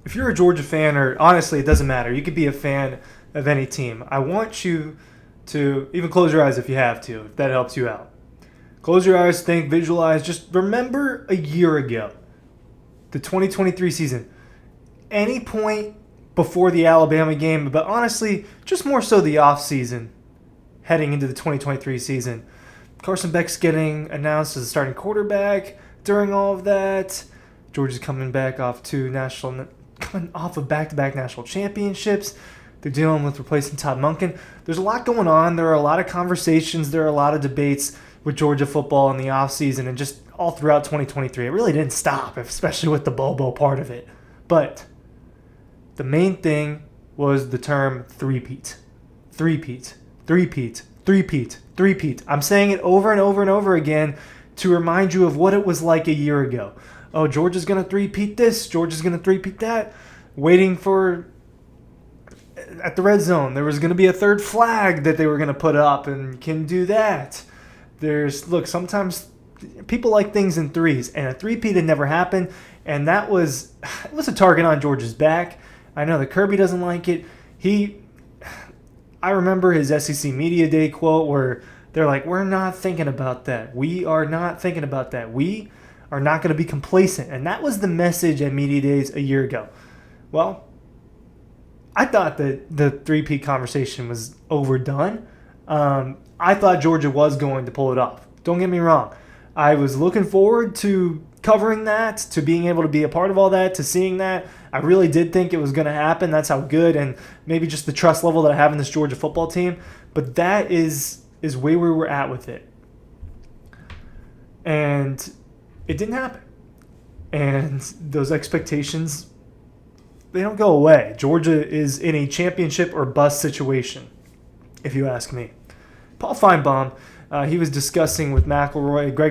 if you're a Georgia fan, or honestly, it doesn't matter. You could be a fan of any team. I want you to even close your eyes if you have to, if that helps you out. Close your eyes, think, visualize. Just remember a year ago, the 2023 season. Any point before the Alabama game, but honestly, just more so the offseason heading into the 2023 season. Carson Beck's getting announced as a starting quarterback during all of that. Georgia's coming off of back-to-back national championships. They're dealing with replacing Todd Monken. There's a lot going on. There are a lot of conversations. There are a lot of debates with Georgia football in the offseason and just all throughout 2023. It really didn't stop, especially with the Bobo part of it. But the main thing was the term three-peat. Three-peat. Three-peat. Three-peat. Three-peat. I'm saying it over and over and over again to remind you of what it was like a year ago. Oh, Georgia's going to three-peat this. Georgia's going to three-peat that. Waiting for... At the red zone, there was going to be a third flag that they were going to put up and can do that. Sometimes people like things in threes, and a three-peat had never happened, and it was a target on Georgia's back. I know that Kirby doesn't like it. I remember his SEC Media Day quote where they're like, we're not thinking about that. We are not thinking about that. We are not going to be complacent. And that was the message at Media Days a year ago. Well, I thought that the three-peat conversation was overdone. I thought Georgia was going to pull it off. Don't get me wrong. I was looking forward to covering that, to being able to be a part of all that, to seeing that. I really did think it was going to happen. That's how good and maybe just the trust level that I have in this Georgia football team. But that is where we were at with it. And it didn't happen. And those expectations, they don't go away. Georgia is in a championship or bust situation, if you ask me. Paul Finebaum, he was discussing with Greg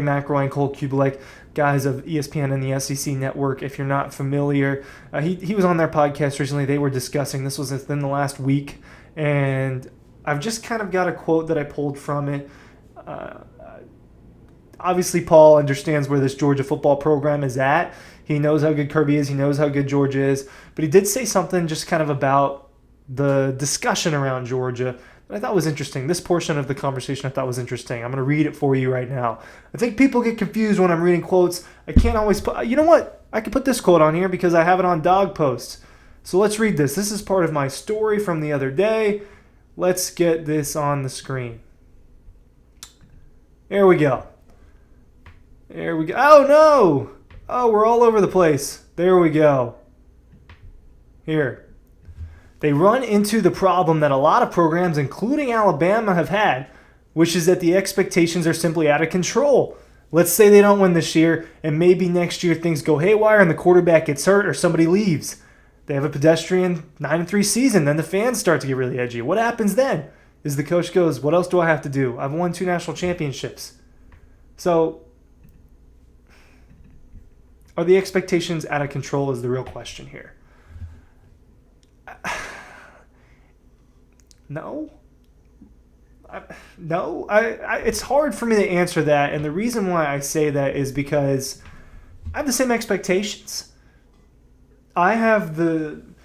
McElroy and Cole Kubalik, guys of ESPN and the SEC Network. If you're not familiar, he was on their podcast recently. They were discussing, this was within the last week, and I've just kind of got a quote that I pulled from it. Obviously, Paul understands where this Georgia football program is at. He knows how good Kirby is. He knows how good Georgia is. But he did say something just kind of about the discussion around Georgia that I thought was interesting. This portion of the conversation I thought was interesting. I'm going to read it for you right now. I think people get confused when I'm reading quotes. I can't always put... You know what? I can put this quote on here because I have it on Dawg posts. So let's read this. This is part of my story from the other day. Let's get this on the screen. There we go. There we go. Oh, no! Oh, we're all over the place. There we go. Here. They run into the problem that a lot of programs, including Alabama, have had, which is that the expectations are simply out of control. Let's say they don't win this year, and maybe next year things go haywire and the quarterback gets hurt or somebody leaves. They have a pedestrian 9-3 season. Then the fans start to get really edgy. What happens then? Is the coach goes, what else do I have to do? I've won 2 national championships. So, are the expectations out of control is the real question here. No. It's hard for me to answer that, and the reason why I say that is because I have the same expectations. And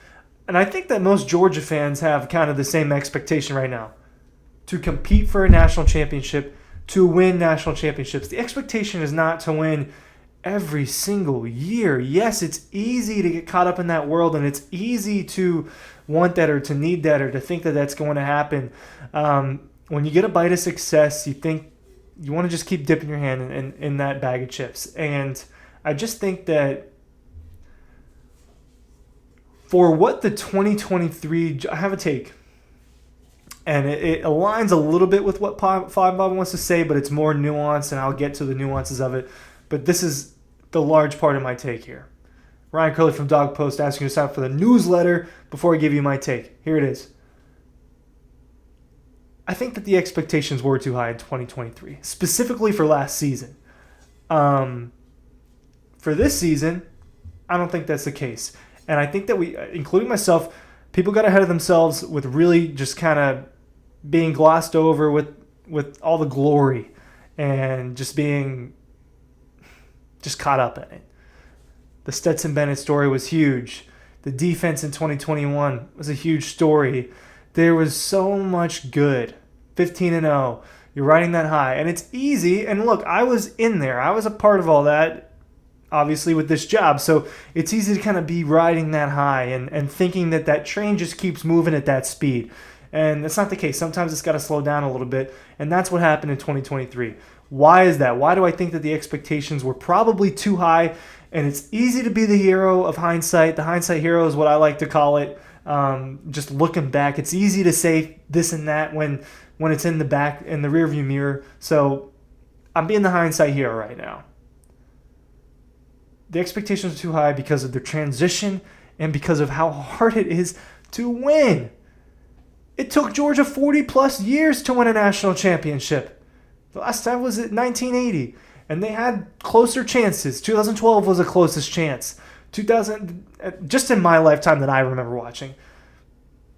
I think that most Georgia fans have kind of the same expectation right now. To compete for a national championship, to win national championships. The expectation is not to win every single year. Yes, it's easy to get caught up in that world, and it's easy to want that or to need that or to think that that's going to happen. When you get a bite of success, you think you want to just keep dipping your hand in that bag of chips. And I just think that for what the 2023, I have a take. And it aligns a little bit with what Finebaum wants to say, but it's more nuanced, and I'll get to the nuances of it. But this is the large part of my take here. Ryan Curley from Dawg Post asking you to sign up for the newsletter before I give you my take. Here it is. I think that the expectations were too high in 2023, specifically for last season. For this season, I don't think that's the case. And I think that we, including myself, people got ahead of themselves with really just kind of being glossed over with all the glory and just being just caught up in it. The Stetson Bennett story was huge. The defense in 2021 was a huge story. There was so much good. 15-0. You're riding that high. And it's easy. And look, I was in there. I was a part of all that, obviously, with this job. So it's easy to kind of be riding that high and thinking that train just keeps moving at that speed. And that's not the case. Sometimes it's got to slow down a little bit. And that's what happened in 2023. Why is that? Why do I think that the expectations were probably too high? And it's easy to be the hero of hindsight. The hindsight hero is what I like to call it. Just looking back, it's easy to say this and that when it's in the rearview mirror. So I'm being the hindsight hero right now. The expectations are too high because of the transition and because of how hard it is to win. It took Georgia 40 plus years to win a national championship. The last time was in 1980. And they had closer chances. 2012 was the closest chance. Just in my lifetime that I remember watching.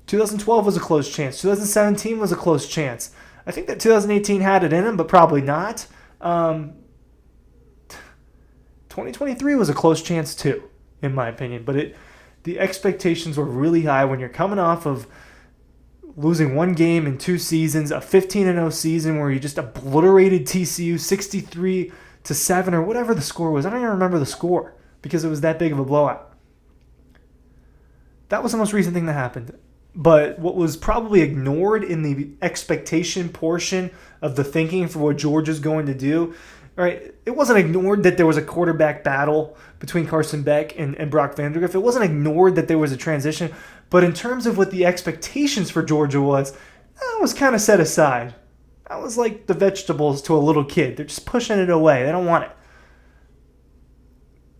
2012 was a close chance. 2017 was a close chance. I think that 2018 had it in them, but probably not. 2023 was a close chance too, in my opinion. But the expectations were really high when you're coming off of losing one game in 2 seasons, a 15-0 season where you just obliterated TCU 63-7 or whatever the score was. I don't even remember the score because it was that big of a blowout. That was the most recent thing that happened. But what was probably ignored in the expectation portion of the thinking for what Georgia's going to do, right? It wasn't ignored that there was a quarterback battle between Carson Beck and Brock Vandagriff. It wasn't ignored that there was a transition. But in terms of what the expectations for Georgia was, that was kind of set aside. That was like the vegetables to a little kid. They're just pushing it away. They don't want it.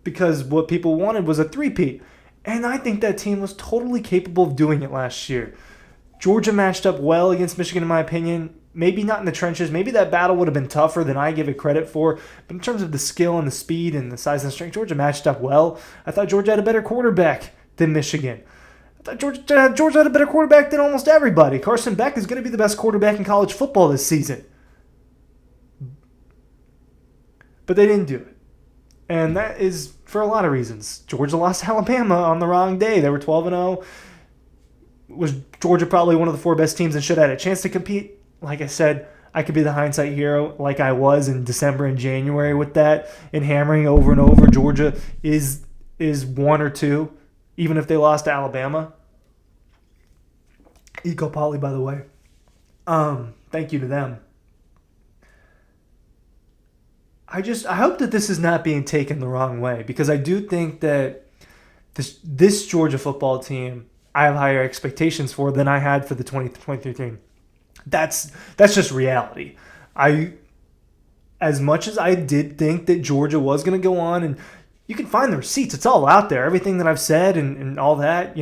Because what people wanted was a three-peat. And I think that team was totally capable of doing it last year. Georgia matched up well against Michigan, in my opinion. Maybe not in the trenches. Maybe that battle would have been tougher than I give it credit for. But in terms of the skill and the speed and the size and strength, Georgia matched up well. I thought Georgia had a better quarterback than Michigan. I thought Georgia had a better quarterback than almost everybody. Carson Beck is going to be the best quarterback in college football this season. But they didn't do it. And that is for a lot of reasons. Georgia lost to Alabama on the wrong day. They were 12-0. Was Georgia probably one of the 4 best teams and should have had a chance to compete? Like I said, I could be the hindsight hero like I was in December and January with that and hammering over and over Georgia is 1 or 2, even if they lost to Alabama. Eco Poly, by the way. Thank you to them. I hope that this is not being taken the wrong way because I do think that this Georgia football team I have higher expectations for than I had for the 2023 team. That's just reality. As much as I did think that Georgia was going to go on, and you can find the receipts. It's all out there. Everything that I've said and all that,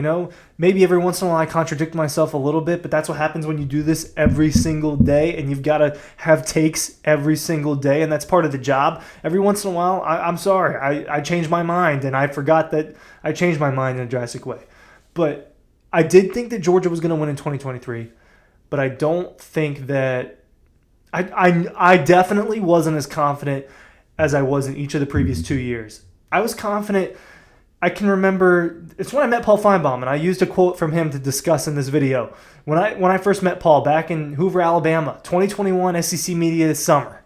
maybe every once in a while I contradict myself a little bit, but that's what happens when you do this every single day and you've got to have takes every single day, and that's part of the job. Every once in a while, I'm sorry, I changed my mind, and I forgot that I changed my mind in a drastic way. But I did think that Georgia was going to win in 2023, but I don't think that I definitely wasn't as confident as I was in each of the previous 2 years. I was confident. I can remember it's when I met Paul Finebaum, and I used a quote from him to discuss in this video. When I first met Paul back in Hoover, Alabama, 2021 SEC Media this summer,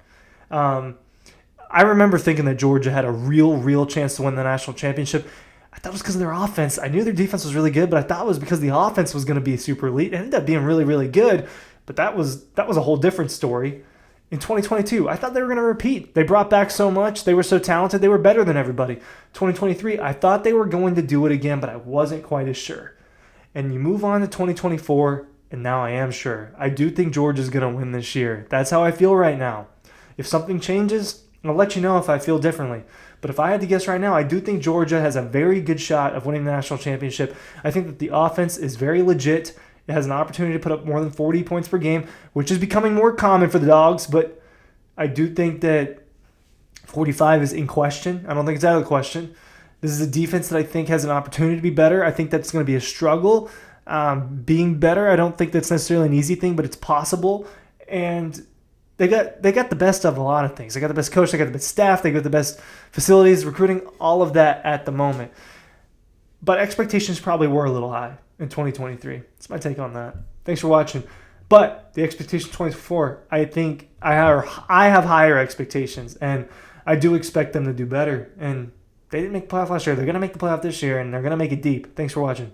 I remember thinking that Georgia had a real chance to win the national championship. I thought it was because of their offense. I knew their defense was really good, but I thought it was because the offense was going to be super elite. It ended up being really good, but that was a whole different story. In 2022, I thought they were going to repeat. They brought back so much. They were so talented. They were better than everybody. 2023, I thought they were going to do it again, but I wasn't quite as sure. And you move on to 2024, and now I am sure. I do think Georgia's going to win this year. That's how I feel right now. If something changes, I'll let you know if I feel differently. But if I had to guess right now, I do think Georgia has a very good shot of winning the national championship. I think that the offense is very legit. It has an opportunity to put up more than 40 points per game, which is becoming more common for the Dogs. But I do think that 45 is in question. I don't think it's out of the question. This is a defense that I think has an opportunity to be better. I think that's going to be a struggle. Being better, I don't think that's necessarily an easy thing, but it's possible. And they got the best of a lot of things. They got the best coach. They got the best staff. They got the best facilities, recruiting, all of that at the moment. but expectations probably were a little high in 2023. That's my take on that. Thanks for watching. But the expectation 24, I think I have higher expectations, and I do expect them to do better. And they didn't make the playoff last year. They're going to make the playoff this year, and they're going to make it deep. Thanks for watching.